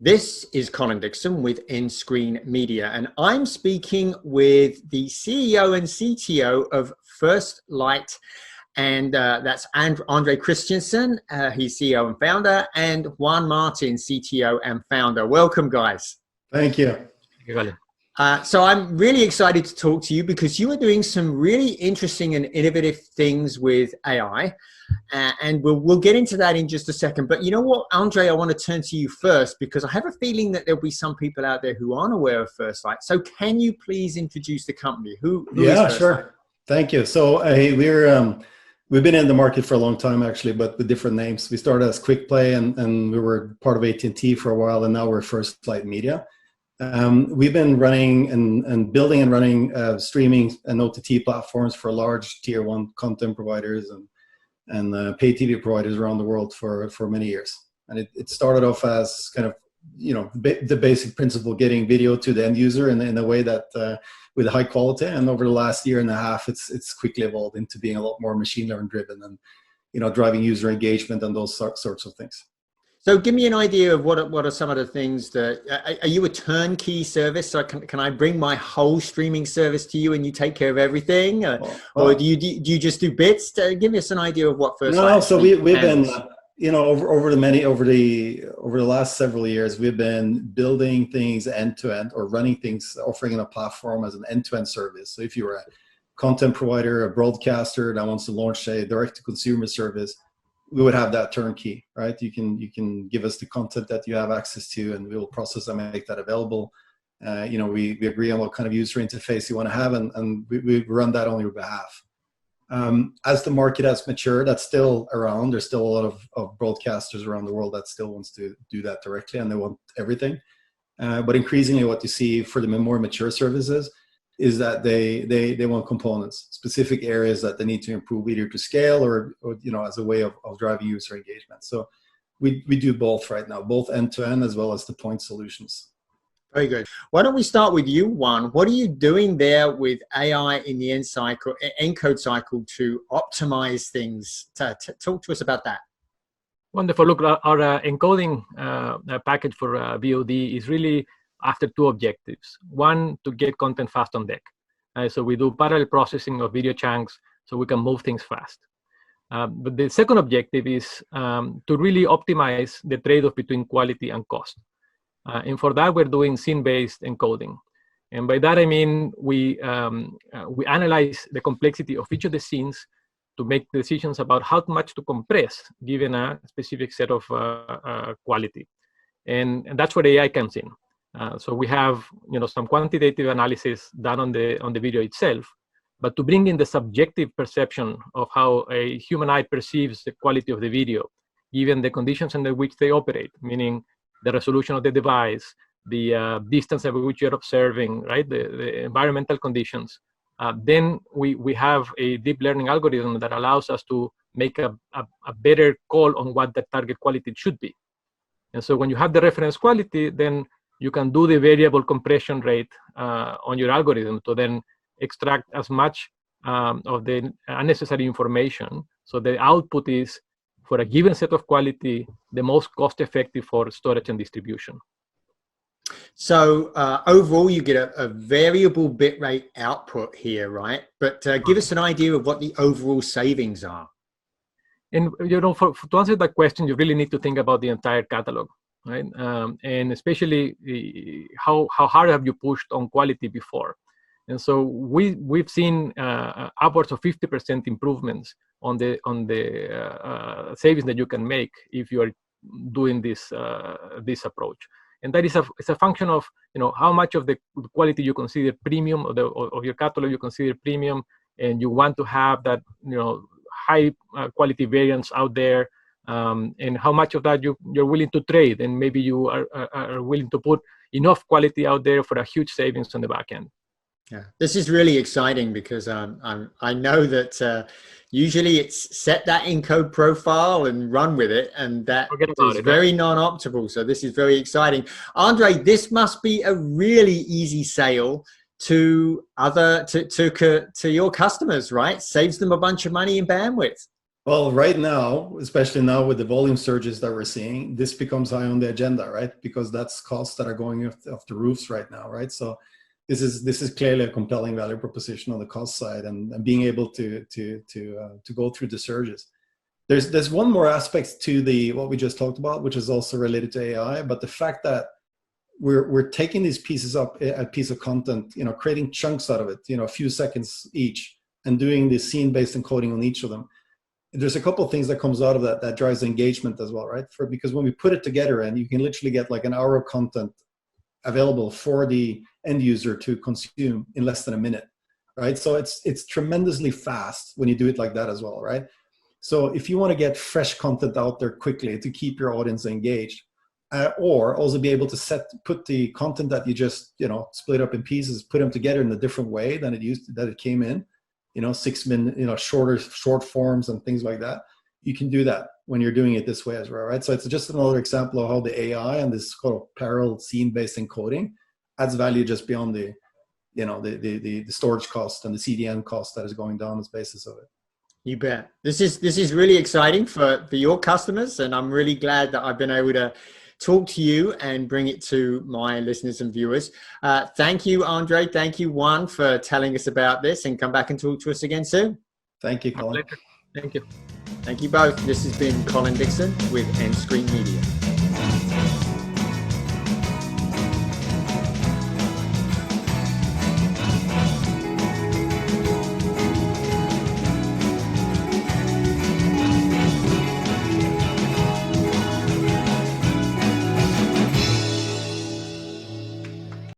This is Colin Dixon with nScreen Media, and I'm speaking with the CEO and CTO of FirstLight, and that's André Christensen, he's CEO and founder, and Juan Martin, CTO and founder. Welcome, guys. Thank you. So I'm really excited to talk to you because you are doing some really interesting and innovative things with AI. And we'll get into that in just a second. But you know what, André, I want to turn to you first because I have a feeling that there'll be some people out there who aren't aware of FirstLight. So can you please introduce the company? Who yeah, is FirstLight? Sure. Thank you. So we've been in the market for a long time, actually, but with different names. We started as Quick Play and we were part of AT&T for a while, and now we're FirstLight Media. We've been running and building and running streaming and OTT platforms for large tier 1 content providers and pay TV providers around the world for many years. And it started off as kind of, the basic principle, getting video to the end user in a way that with high quality. And over the last year and a half, it's quickly evolved into being a lot more machine learning driven and, driving user engagement and those sorts of things. So give me an idea of what are some of the things that, are you a turnkey service? So can I bring my whole streaming service to you and you take care of everything? Or do you just do bits? Give us an idea of what FirstLight. No, so we've been, over the last several years, we've been building things end to end or running things, offering in a platform as an end-to-end service. So if you're a content provider, a broadcaster that wants to launch a direct-to-consumer service, we would have that turnkey, right? You can give us the content that you have access to, and we will process and make that available. We agree on what kind of user interface you want to have, and we run that on your behalf. As the market has matured, that's still around. There's still a lot of broadcasters around the world that still wants to do that directly, and they want everything. But increasingly, what you see for the more mature services is that they want components, specific areas that they need to improve either to scale or as a way of driving user engagement. So we do both right now, both end-to-end as well as the point solutions. Very good. Why don't we start with you, Juan? What are you doing there with AI in the encode cycle to optimize things? Talk to us about that. Wonderful. Look, our encoding package for VOD is really after two objectives. One, to get content fast on deck. So we do parallel processing of video chunks so we can move things fast. But the second objective is to really optimize the trade-off between quality and cost. And for that, we're doing scene-based encoding. And by that, I mean we analyze the complexity of each of the scenes to make decisions about how much to compress given a specific set of quality. And that's where AI comes in. So we have some quantitative analysis done on the video itself, but to bring in the subjective perception of how a human eye perceives the quality of the video, given the conditions under which they operate, meaning the resolution of the device, the distance at which you're observing, right, the environmental conditions. Then we have a deep learning algorithm that allows us to make a better call on what the target quality should be. And so when you have the reference quality, then you can do the variable compression rate on your algorithm to then extract as much of the unnecessary information. So the output is, for a given set of quality, the most cost-effective for storage and distribution. So overall, you get a variable bitrate output here, right? But give us an idea of what the overall savings are. And to answer that question, you really need to think about the entire catalog. Right, and especially how hard have you pushed on quality before? And so we've seen upwards of 50% improvements on the savings that you can make if you are doing this approach. And that is it's a function of how much of the quality you consider premium, of your catalog you consider premium, and you want to have that high quality variants out there. And how much of that you're willing to trade, and maybe you are willing to put enough quality out there for a huge savings on the back end. Yeah, this is really exciting because I know that usually it's set that encode profile and run with it, and that is very non-optimal. So this is very exciting. André, this must be a really easy sale to your customers, right? Saves them a bunch of money in bandwidth. Well, right now, especially now with the volume surges that we're seeing, this becomes high on the agenda, right? Because that's costs that are going off the roofs right now, right? So this is clearly a compelling value proposition on the cost side, and being able to go through the surges. There's one more aspect to what we just talked about, which is also related to AI, but the fact that we're taking these pieces up, a piece of content, creating chunks out of it, a few seconds each, and doing the scene-based encoding on each of them. There's a couple of things that comes out of that drives engagement as well, right? Because when we put it together, and you can literally get like an hour of content available for the end user to consume in less than a minute, right? So it's tremendously fast when you do it like that as well, right? So if you want to get fresh content out there quickly to keep your audience engaged, or also be able to put the content that you just split up in pieces, put them together in a different way than it came in, 6 minute, short forms and things like that. You can do that when you're doing it this way as well, right? So it's just another example of how the AI and this kind of parallel scene-based encoding adds value just beyond the storage cost and the CDN cost that is going down as basis of it. You bet. This is really exciting for your customers, and I'm really glad that I've been able to talk to you and bring it to my listeners and viewers. Thank you, André. Thank you, Juan, for telling us about this, and come back and talk to us again soon. Thank you, Colin. Thank you. Thank you both. This has been Colin Dixon with nScreenNoise Media.